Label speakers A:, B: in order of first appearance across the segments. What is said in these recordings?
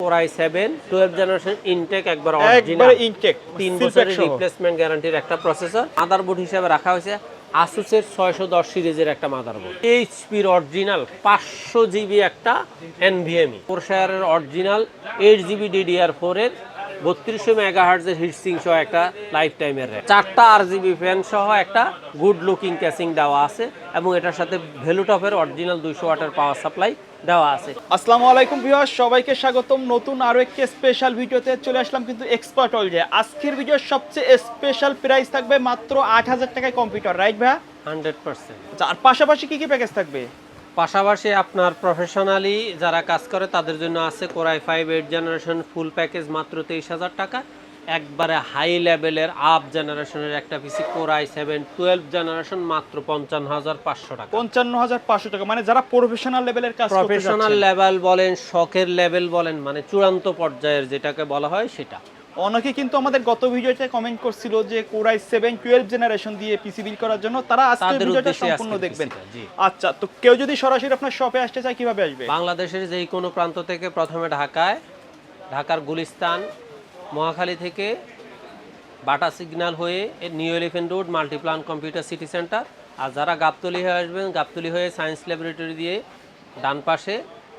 A: Core i 7 12 generation intact একবার original
B: একবারে intact
A: 3 বছরের রিপ্লেসমেন্ট গ্যারান্টির একটা প্রসেসর। মাদারবোর্ড হিসেবে রাখা হয়েছে আসুসের 610 সিরিজের একটা মাদারবোর্ড। এইচপির অরিজিনাল 500 জিবি একটা এনভিএমই। কোরসায়ারের অরিজিনাল 8 জিবি DDR4 এর 3200 মেগাহার্টজের হিটসিং সহ একটা লাইফ টাইমের র্যাম। 4টা RGB ফ্যান সহ একটা গুড লুকিং ক্যাসিং দেওয়া আছে এবং এটার সাথে ভ্যালুটপের অরিজিনাল 200 ওয়াটের পাওয়ার সাপ্লাই দেওয়া আছে।
B: আসসালামু আলাইকুম ভিউয়ার্স, সবাইকে স্বাগতম নতুন আরো একটি স্পেশাল ভিডিওতে। চলে আসলাম কিন্তু এক্সপার্ট ওয়ার্ল্ডে। আজকের ভিডিওর সবচেয়ে স্পেশাল প্রাইস থাকবে মাত্র 8000 টাকায় কম্পিউটার, রাইট ভাই?
A: 100%।
B: আচ্ছা, আর পাশাপাশি কি কি প্যাকেজ থাকবে?
A: পাশাপাশি আপনার প্রফেশনালি যারা কাজ করে তাদের জন্য আছে কোরাই 5 8 জেনারেশন ফুল প্যাকেজ মাত্র 23000 টাকা। একবারে হাই লেভেলের আপ জেনারেশনের একটা পিসি কোরাই 7 12 জেনারেশন মাত্র 55500 টাকা।
B: 55500 টাকা, মানে যারা প্রফেশনাল লেভেলের কাজ করতে যাচ্ছেন,
A: প্রফেশনাল লেভেল বলেন, শখের লেভেল বলেন, মানে চূড়ান্ত পর্যায়ের যেটাকে বলা হয় সেটা।
B: অনেকে কিন্তু আমাদের গত ভিডিওতে কমেন্ট করছিল যে কোরাই 7 12 জেনারেশন দিয়ে পিসি বিল করার জন্য, তারা আজকের ভিডিওটা সম্পূর্ণ দেখবেন। আচ্ছা, তো কেউ যদি সরাসরি আপনার শপে আসতে চায় কিভাবে আসবে?
A: বাংলাদেশের যেই কোনো প্রান্ত থেকে প্রথমে ঢাকার গুলিস্তান মহাখালী থেকে বাটা সিগন্যাল হয়ে New Elephant Road Multiplan computer city centre. আর যারা গাবতলী হয়ে আসবেন, গাবতলী হয়ে সায়েন্স ল্যাবরেটরি দিয়ে ডান পাশে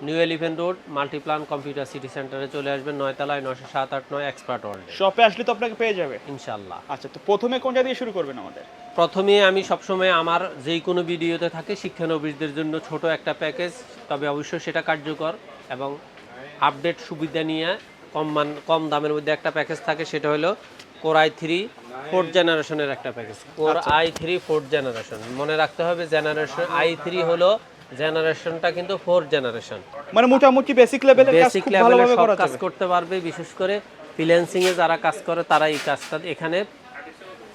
A: new Elephant Road Multiplan computer city সেন্টারে চলে আসবেন, 9 তলায় 90789 এক্সপার্ট ওয়ার্ল্ড।
B: শপে আসলে তো আপনাকে পেয়ে যাবে
A: ইনশাআল্লাহ।
B: আচ্ছা, তো প্রথমে কোনটা দিয়ে শুরু করবেন আমাদের?
A: প্রথমে আমি সবসময় আমার যেই কোনো ভিডিওতে থাকে শিক্ষানবিশদের জন্য ছোট একটা প্যাকেজ, তবে অবশ্যই সেটা কার্যকর এবং আপডেট সুবিধা নিয়ে কম দামের মধ্যে একটা প্যাকেজ থাকে। সেটা হলো কোরাই 3 4th জেনারেশনের একটা প্যাকেজ। কোরাই 3 4th জেনারেশন মনে রাখতে হবে, জেনারেশন i3 হলো জেনারেশনটা কিন্তু 4th জেনারেশন,
B: মানে মোটামুটি বেসিক লেভেলের কাজ খুব ভালোভাবে করা
A: কাজ
B: যাবে।
A: করতে পারবে। বিশেষ করে ফ্রিল্যান্সিং এ যারা কাজ করে তারা এই কাজটা এখানে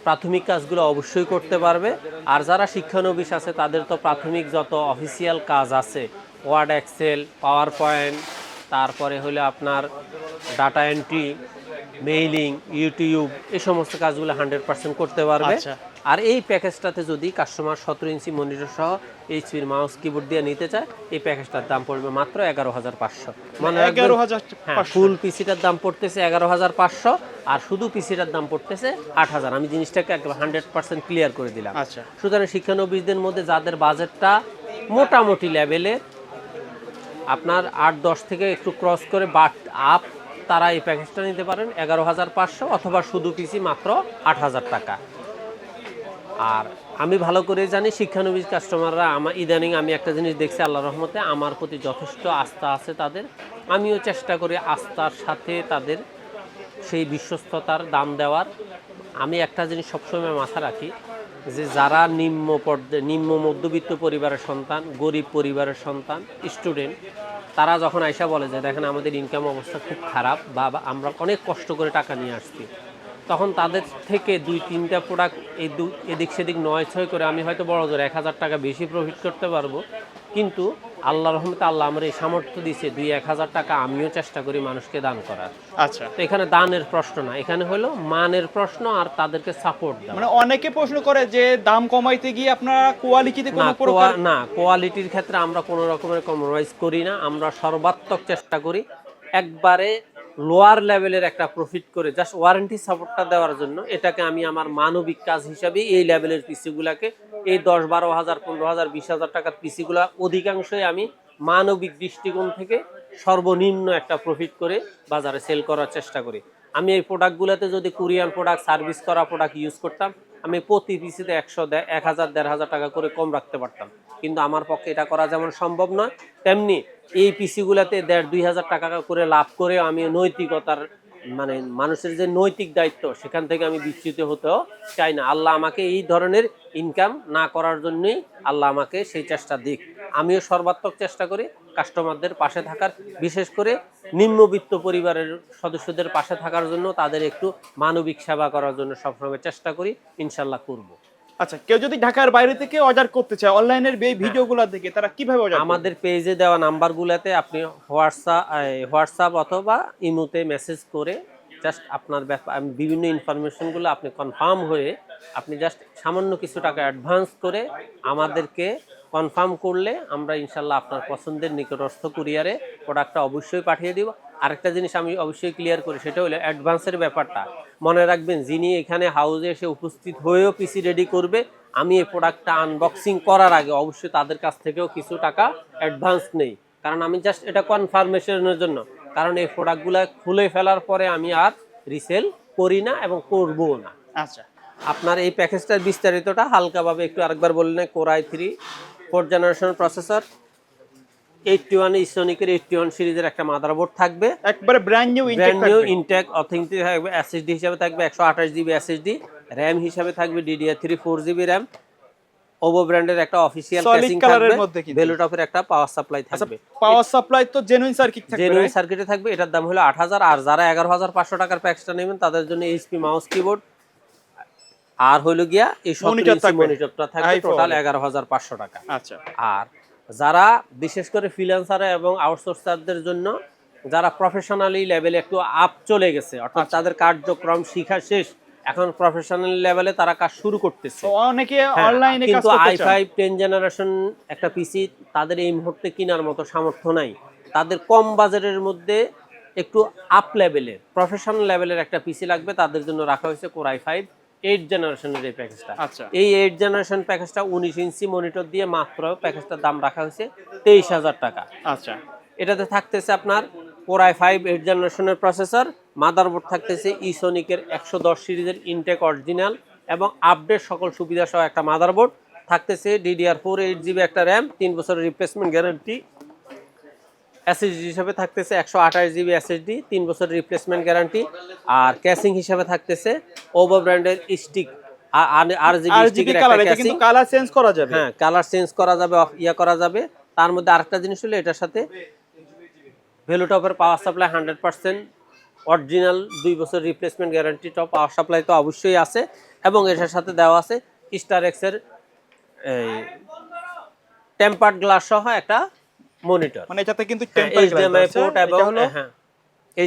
A: প্রাথমিক কাজগুলো অবশ্যই করতে পারবে। আর যারা শিক্ষানবিশ আছে তাদের তো প্রাথমিক যত অফিসিয়াল কাজ আছে, ওয়ার্ড, এক্সেল, পাওয়ার পয়েন্ট, তারপরে হলো আপনার ডাটা এন্ট্রি, মেইলিং, ইউটিউব, এই সমস্ত কাজগুলো 100% করতে পারবে। আর এই প্যাকেজটাতে যদি কাস্টমার 17 ইঞ্চি মনিটর সহ এইচপির মাউস কিবোর্ড দিয়ে নিতে চায়, এই প্যাকেজটার দাম পড়বে মাত্র 11500। মানে
B: 11500।
A: ফুল পিসিটার দাম পড়তেছে 11500 আর শুধু পিসিটার দাম পড়তেছে 8000। আমি জিনিসটাকে একদম 100% ক্লিয়ার করে দিলাম।
B: আচ্ছা,
A: সুতরাং শিক্ষানবিশদের মধ্যে যাদের বাজেটটা মোটামুটি লেভেলের, আপনার 8-10 থেকে একটু ক্রস করে বাট আপ, তারা এই প্যাকেজটা নিতে পারেন 11500, অথবা শুধু পিসি মাত্র 8000 টাকা। আর আমি ভালো করে জানি শিক্ষানবিশ কাস্টমাররা ইদানিং আমি একটা জিনিস দেখছি, আল্লাহর রহমতে আমার প্রতি যথেষ্ট আস্থা আছে তাদের। আমিও চেষ্টা করি আস্থার সাথে তাদের সেই বিশ্বস্ততার দাম দেওয়ার। আমি একটা জিনিস সবসময় মাথা রাখি যে যারা নিম্ন মধ্যবিত্ত পরিবারের সন্তান, গরিব পরিবারের সন্তান, স্টুডেন্ট, তারা যখন আইসা বলে যে দেখেন আমাদের ইনকাম অবস্থা খুব খারাপ বা আমরা অনেক কষ্ট করে টাকা নিয়ে আসছি, তখন তাদের থেকে 2-3টা প্রোডাক্ট এদিক সেদিক 9-6 করে আমি হয়তো বড় জোর 1000 টাকা বেশি প্রফিট করতে পারবো। কিন্তু আল্লাহর রহমতে আল্লাহ আমার এই সামর্থ্য দিয়েছে 2-1000 টাকা আমিও চেষ্টা করি মানুষকে দান করার।
B: আচ্ছা,
A: তো এখানে দানের প্রশ্ন না, এখানে হলো মানের প্রশ্ন আর তাদেরকে সাপোর্ট দেওয়া।
B: মানে অনেকে প্রশ্ন করে যে দাম কমাইতে গিয়ে আপনারা কোয়ালিটিতে কোনো প্রকার
A: না, কোয়ালিটির ক্ষেত্রে আমরা কোনো রকমের কম্প্রোমাইজ করি না। আমরা সর্বাত্মক চেষ্টা করি একবারে লোয়ার লেভেলের একটা প্রফিট করে জাস্ট ওয়ারেন্টি সাপোর্টটা দেওয়ার জন্য। এটাকে আমি আমার মানবিক কাজ হিসাবে এই লেভেলের পিসিগুলাকে, এই 10-12,000 15,000 20,000 টাকার পিসিগুলা অধিকাংশই আমি মানবিক দৃষ্টিকোণ থেকে সর্বনিম্ন একটা প্রফিট করে বাজারে সেল করার চেষ্টা করি। আমি এই প্রোডাক্টগুলোতে যদি কোরিয়ান প্রোডাক্ট, সার্ভিস করা প্রোডাক্ট ইউজ করতাম, আমি প্রতি পিসিতে 1000-1500 টাকা করে কম রাখতে পারতাম। কিন্তু আমার পক্ষে এটা করা যেমন সম্ভব নয়, তেমনি এই পিসিগুলোতে 1500-2000 টাকা করে লাভ করে আমি নৈতিকতার, মানে মানুষের যে নৈতিক দায়িত্ব, সেখান থেকে আমি বিচ্যুত হতেও চাই না। আল্লাহ আমাকে এই ধরনের ইনকাম না করার জন্যই আল্লাহ আমাকে সেই চেষ্টা দিক। আমিও সর্বাত্মক চেষ্টা করি কাস্টমারদের পাশে থাকার, বিশেষ করে নিম্নবিত্ত পরিবারের সদস্যদের পাশে থাকার জন্য, তাদের একটু মানবিক সেবা করার জন্য সবসময় চেষ্টা করি, ইনশাল্লাহ করব।
B: আচ্ছা, কেউ যদি ঢাকার বাইরে থেকে অর্ডার করতে চায় অনলাইনের এই ভিডিওগুলো দেখে, তারা কিভাবে অর্ডার করবে?
A: আমাদের পেজে দেওয়া নাম্বারগুলোতে আপনি হোয়াটসঅ্যাপ অথবা ইমোতে মেসেজ করে জাস্ট আপনার ব্যাপার আমি বিভিন্ন ইনফরমেশনগুলো আপনি কনফার্ম হয়ে আপনি জাস্ট সামান্য কিছু টাকা অ্যাডভান্স করে আমাদেরকে কনফার্ম করলে আমরা ইনশাল্লাহ আপনার পছন্দের নিকটস্থ কুরিয়ারে প্রোডাক্টটা অবশ্যই পাঠিয়ে দিব। আরেকটা জিনিস আমি অবশ্যই ক্লিয়ার করি, সেটা হলো অ্যাডভান্সের ব্যাপারটা মনে রাখবেন, যিনি এখানে হাউসে এসে উপস্থিত হয়েও পিসি রেডি করবে, আমি এই প্রোডাক্টটা আনবক্সিং করার আগে অবশ্যই তাদের কাছ থেকেও কিছু টাকা অ্যাডভান্স নেই, কারণ আমি জাস্ট এটা কনফার্মেশনের জন্য, কারণ এই প্রোডাক্টগুলো খুলে ফেলার পরে আমি আর রিসেল করি না এবং করবো না।
B: আচ্ছা,
A: আপনার এই প্যাকেজটার বিস্তারিতটা হালকাভাবে একটু আরেকবার বললেন। Core i3 4th generation processor, 81 ইসোনিকের 81 সিরিজের একটা মাদারবোর্ড থাকবে,
B: একবারে ব্র্যান্ড নিউ
A: ইনটেক অথেন্টিক থাকবে। এসএসডি হিসাবে থাকবে 128 জিবি এসএসডি, র্যাম হিসাবে থাকবে DDR3 4 জিবি র্যাম, ওভো ব্র্যান্ডের একটা অফিশিয়াল ক্যাসিং থাকবে, ভেলুটপের একটা পাওয়ার সাপ্লাই থাকবে।
B: পাওয়ার সাপ্লাই তো জেনুইন সার্কিট থাকবে,
A: জেনুইন সার্কিটে থাকবে। এটার দাম হলো 8000, আর যারা 11500 টাকার প্যাকেজটা নেবেন তাদের জন্য এইচপি মাউস কিবোর্ড আর হইল গিয়া এই 17 ইঞ্চি মনিটরটা থাকবে, টোটাল 11500 টাকা।
B: আচ্ছা,
A: আর যারা বিশেষ করে ফ্রিল্যান্সার এবং আউটসোর্সারদের জন্য যারা প্রফেশনালি লেভেলে একটু আপ চলে গেছে, অর্থাৎ তাদের কার্যক্রম শিখা শেষ, এখন প্রফেশনাল লেভেলে তারা কাজ শুরু করতেছে,
B: অনেকে অনলাইনে কাজ
A: কিন্তু
B: করতে চায়,
A: i5 10 জেনারেশন একটা পিসি তাদের এই মুহূর্তে কেনার মতো সামর্থ্য নাই। তাদের কম বাজেটের মধ্যে একটু আপ লেভেলের প্রফেশনাল লেভেলের একটা পিসি লাগবে, তাদের জন্য রাখা হয়েছে কোর i5 8 জেনারেশনের এই প্যাকেজটা।
B: আচ্ছা,
A: এই 8 জেনারেশন প্যাকেজটা 19 ইঞ্চি মনিটর দিয়ে মাত্র প্যাকেজটার দাম রাখা হয়েছে 23000 টাকা।
B: আচ্ছা,
A: এটাতে থাকতেছে আপনার কোর i5 8 জেনারেশনের প্রসেসর, মাদারবোর্ড থাকতেছে ইসোনিকের 110 সিরিজের ইনটেক অরিজিনাল এবং আপডেট সকল সুবিধা সহ একটা মাদারবোর্ড থাকতেছে, DDR4 8 জিবি একটা র্যাম, 3 বছরের রিপ্লেসমেন্ট গ্যারান্টি, এসএসডি হিসাবে থাকতেছে 128 জিবি এসএসডি, 3 বছরের রিপ্লেসমেন্ট গ্যারান্টি, আর ক্যাসিং হিসাবে থাকতেছে ওভো ব্র্যান্ডের স্টিক আরজিবি স্টিকের একটা ক্যাসিং,
B: কিন্তু কালার চেঞ্জ করা যাবে।
A: হ্যাঁ, কালার চেঞ্জ করা যাবে, করা যাবে। তার মধ্যে আরেকটা জিনিস হলো এটার সাথে ভেলুটপের পাওয়ার সাপ্লাই 100% অরিজিনাল, 2 বছর replacement guarantee top power supply তো অবশ্যই আছে, এবং এটার সাথে দেওয়া আছে স্টার এক্সের টেম্পার্ড গ্লাস সহ একটা মনিটর,
B: মানে এটাতে কিন্তু
A: HDMI পোর্ট এবং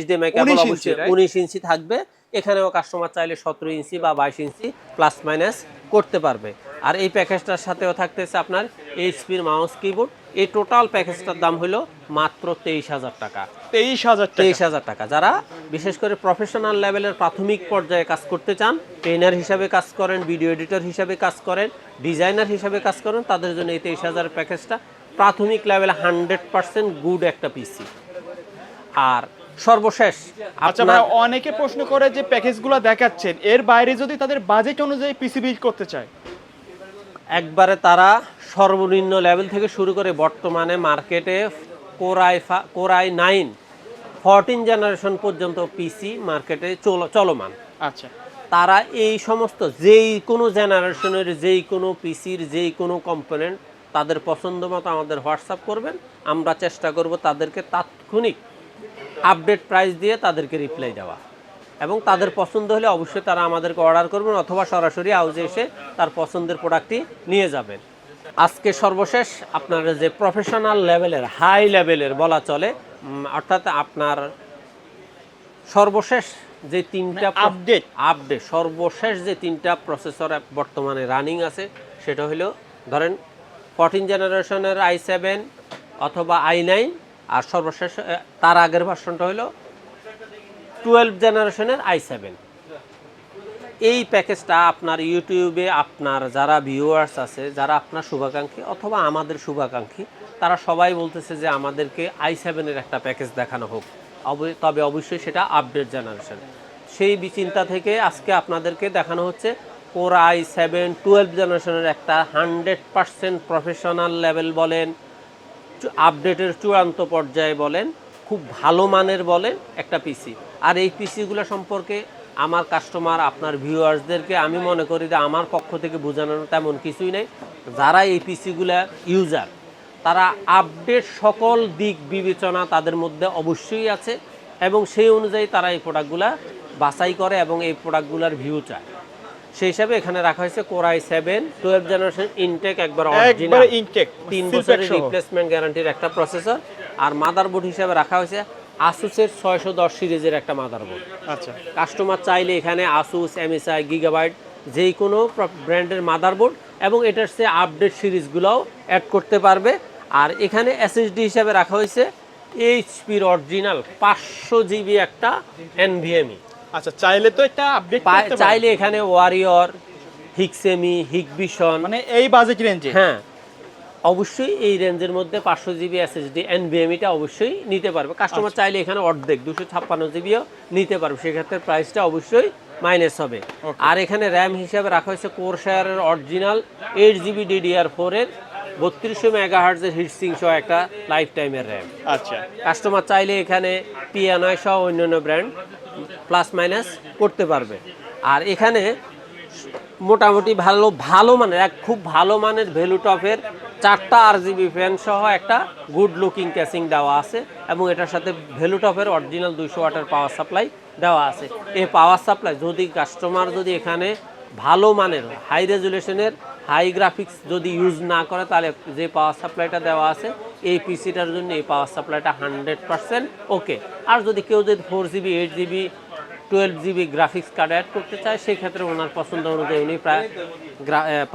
A: HDMI কেবল অবশ্যই 19 ইঞ্চি থাকবে। এখানেও কাস্টমার চাইলে 17 ইঞ্চি বা 22 ইঞ্চি প্লাস মাইনাস করতে পারবে। আর এই প্যাকেজটার সাথেও থাকতেছে আপনার এইচপির মাউস কিবোর্ড। এই টোটাল প্যাকেজটার দাম হলো মাত্র 23000 টাকা। 23000 টাকা। যারা বিশেষ করে প্রফেশনাল লেভেলের প্রাথমিক পর্যায়ে কাজ করতে চান, ট্রেনার হিসাবে কাজ করেন, ভিডিও এডিটর হিসাবে কাজ করেন, ডিজাইনার হিসাবে কাজ করেন, তাদের জন্য এই 23000 প্যাকেজটা প্রাথমিক লেভেলে 100% গুড একটা পিসি। আর সর্বশেষ
B: আচ্ছা ভাই, অনেকে প্রশ্ন করে যে প্যাকেজগুলো দেখাচ্ছেন এর বাইরে যদি তাদের বাজেট অনুযায়ী পিসি বিল্ড করতে চায়,
A: একবারে তারা সর্বনিম্ন লেভেল থেকে শুরু করে বর্তমানে মার্কেটে কোর i9 14 জেনারেশন পর্যন্ত পিসি মার্কেটে চলমান।
B: আচ্ছা,
A: তারা এই সমস্ত যেই কোনো জেনারেশনের যেই কোনো পিসির যেই কোনো কম্পোনেন্ট তাদের পছন্দ মতো আমাদের হোয়াটসঅ্যাপ করবেন, আমরা চেষ্টা করব তাদেরকে তাৎক্ষণিক আপডেট প্রাইস দিয়ে তাদেরকে রিপ্লাই দেওয়া, এবং তাদের পছন্দ হলে অবশ্যই তারা আমাদেরকে অর্ডার করবেন অথবা সরাসরি হাউসে এসে তার পছন্দের প্রোডাক্টটি নিয়ে যাবেন। আজকে সর্বশেষ আপনারা যে প্রফেশনাল লেভেলের হাই লেভেলের বলা চলে, অর্থাৎ আপনার সর্বশেষ যে তিনটা আপডেট সর্বশেষ যে তিনটা প্রসেসর বর্তমানে রানিং আছে, সেটা হলো ধরেন 14 জেনারেশনের i7 অথবা i9, আর সর্বশেষ তার আগের ভার্সনটা হলো 12 জেনারেশনের i7। এই প্যাকেজটা আপনার ইউটিউবে আপনার যারা ভিউয়ার্স আছে, যারা আপনার শুভাকাঙ্ক্ষী অথবা আমাদের শুভাকাঙ্ক্ষী, তারা সবাই বলতেছে যে আমাদেরকে i7-এর একটা প্যাকেজ দেখানো হোক, তবে অবশ্যই সেটা আপডেট জেনারেশন। সেই চিন্তা থেকে আজকে আপনাদেরকে দেখানো হচ্ছে কোর i7 12 জেনারেশনের একটা 100% প্রফেশনাল লেভেল বলেন, আপডেটের চূড়ান্ত পর্যায়ে বলেন, খুব ভালো মানের বলেন একটা পিসি। আর এই পিসিগুলো সম্পর্কে আমার কাস্টমার আপনার ভিউয়ার্সদেরকে আমি মনে করি যে আমার পক্ষ থেকে বোঝানোর তেমন কিছুই নেই। যারা এই পিসিগুলা ইউজার, তারা আপডেট সকল দিক বিবেচনা তাদের মধ্যে অবশ্যই আছে, এবং সেই অনুযায়ী তারা এই প্রোডাক্টগুলা বাছাই করে এবং এই প্রোডাক্টগুলার ভিউ চায়। সেই হিসাবে এখানে রাখা হয়েছে কোর i7 12 জেনারেশন ইনটেক, একবার অরিজিনাল 3 বছরের রিপ্লেসমেন্ট গ্যারান্টির একটা প্রসেসর। আর মাদারবোর্ড হিসেবে রাখা হয়েছে আসুসের 610 সিরিজের একটা মাদারবোর্ড।
B: আচ্ছা
A: কাস্টমার চাইলে এখানে আসুস, এমএসআই, গিগাবাইট যেই কোনো ব্র্যান্ডের মাদারবোর্ড এবং এটার সে আপডেট সিরিজগুলোও অ্যাড করতে পারবে। আর এখানে এসএসডি হিসাবে রাখা হয়েছে এইচপির অরিজিনাল 500 জিবি একটা এনভিএমই।
B: আচ্ছা, চাইলে তো এটা আপডেট করতে পারবে।
A: চাইলে এখানে ওয়ারিয়র, হিক্সেমি, হিকভিশন,
B: মানে এই বাজেট রেঞ্জে?
A: হ্যাঁ অবশ্যই এই রেঞ্জের মধ্যে 500 জিবি এসএসডি এনভিএমিটা অবশ্যই নিতে পারবে। কাস্টমার চাইলে এখানে অর্ধেক 256 জিবিও নিতে পারবে, সেক্ষেত্রে প্রাইসটা অবশ্যই মাইনাস হবে। আর এখানে র্যাম হিসাবে রাখা হয়েছে কোরসায়ারের অরিজিনাল 8 জিবি DDR4 এর 3200 মেগাহার্টজের হিটসিং সহ একটা লাইফ টাইমের র্যাম।
B: আচ্ছা
A: কাস্টমার চাইলে এখানে পিয়ানো সহ অন্যান্য ব্র্যান্ড প্লাস মাইনাস করতে পারবে। আর এখানে মোটামুটি ভালো মানের খুব ভালো মানের ভ্যালুটপের 4টা RGB ফ্যান সহ একটা গুড লুকিং ক্যাসিং দেওয়া আছে এবং এটার সাথে ভ্যালুটপের অরিজিনাল 200 ওয়াটের পাওয়ার সাপ্লাই দেওয়া আছে। এই পাওয়ার সাপ্লাই যদি কাস্টমার যদি এখানে ভালো মানের হাই রেজুলেশনের হাই গ্রাফিক্স যদি ইউজ না করে, তাহলে যে পাওয়ার সাপ্লাইটা দেওয়া আছে এই পিসিটার জন্য এই পাওয়ার সাপ্লাইটা 100% ওকে। আর যদি কেউ যদি 4 GB 8 GB 12 GB graphics card add করতে চায়, সেই ক্ষেত্রে ওনার পছন্দ অনুযায়ী উনি প্রায়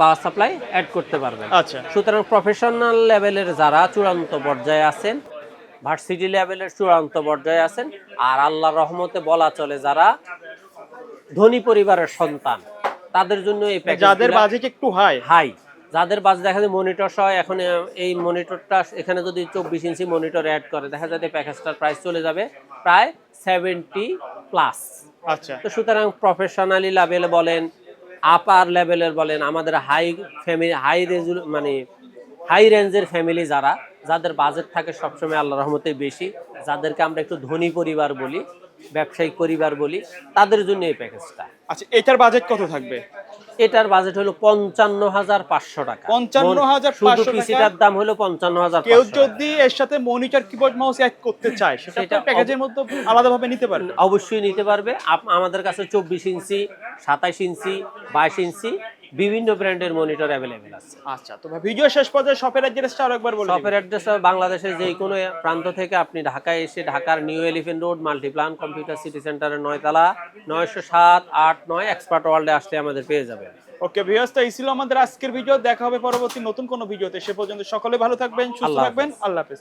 A: পাওয়ার সাপ্লাই অ্যাড করতে পারবেন।
B: আচ্ছা
A: সুতরাং প্রফেশনাল লেভেলের যারা চূড়ান্ত পর্যায়ে আছেন, ভার্সিটি লেভেলের চূড়ান্ত পর্যায়ে আছেন, আর আল্লাহর রহমতে বলা চলে যারা ধনী পরিবারের সন্তান, তাদের জন্য এই প্যাকেজ,
B: যাদের বাজেট একটু হাই,
A: যাদের বাজেট দেখা যায় মনিটর সহ, এখন এই মনিটরটা এখানে যদি 24 ইঞ্চি মনিটর অ্যাড করে, দেখা যায় প্যাকেজটার প্রাইস চলে যাবে প্রায় 70+।
B: আচ্ছা
A: তো সুতরাং প্রফেশনালি লেভেল বলেন, আপার লেভেলের বলেন, আমাদের হাই ফ্যামিলি হাই রেঞ্জের ফ্যামিলি যাদের বাজেট থাকে সবসময় আল্লাহর রহমতে বেশি, যাদেরকে আমরা একটু ধনী পরিবার বলি, ব্যবসায়িক পরিবার বলি, তাদের জন্য এই প্যাকেজটা।
B: আচ্ছা, এটার বাজেট কত থাকবে?
A: এটার বাজেট হলো 55,500 টাকা।
B: 55,500
A: শুধু পিসিটার দাম হলো 55,500।
B: কেউ যদি এর সাথে মনিটর কিবোর্ড মাউস অ্যাড করতে চায়, সেটা প্যাকেজের মধ্যে আলাদাভাবে নিতে পারবে?
A: অবশ্যই নিতে পারবে। আমাদের কাছে 24 ইঞ্চি, 27 ইঞ্চি, 22 ইঞ্চি বিভিন্ন ব্র্যান্ডের মনিটর অ্যাভেলেবেল আছে।
B: আচ্ছা, তো ভিডিও শেষ পর্যায়ে শপের অ্যাড্রেসটা আরেকবার বলুন।
A: শপের অ্যাড্রেস বাংলাদেশের যে কোনো প্রান্ত থেকে আপনি ঢাকায় এসে ঢাকার new Elephant Road Multiplan computer city সেন্টারের 9 তলা 907, 8, 9 এক্সপার্ট ওয়ার্ল্ডে আসলে আমাদের পেয়ে যাবেন।
B: ওকে ভিউয়ার্স, তো এই ছিল আমাদের আজকের ভিডিও। দেখা হবে পরবর্তী নতুন কোনো ভিডিওতে। সে পর্যন্ত সকলে ভালো থাকবেন, সুস্থ থাকবেন। আল্লাহ হাফেজ।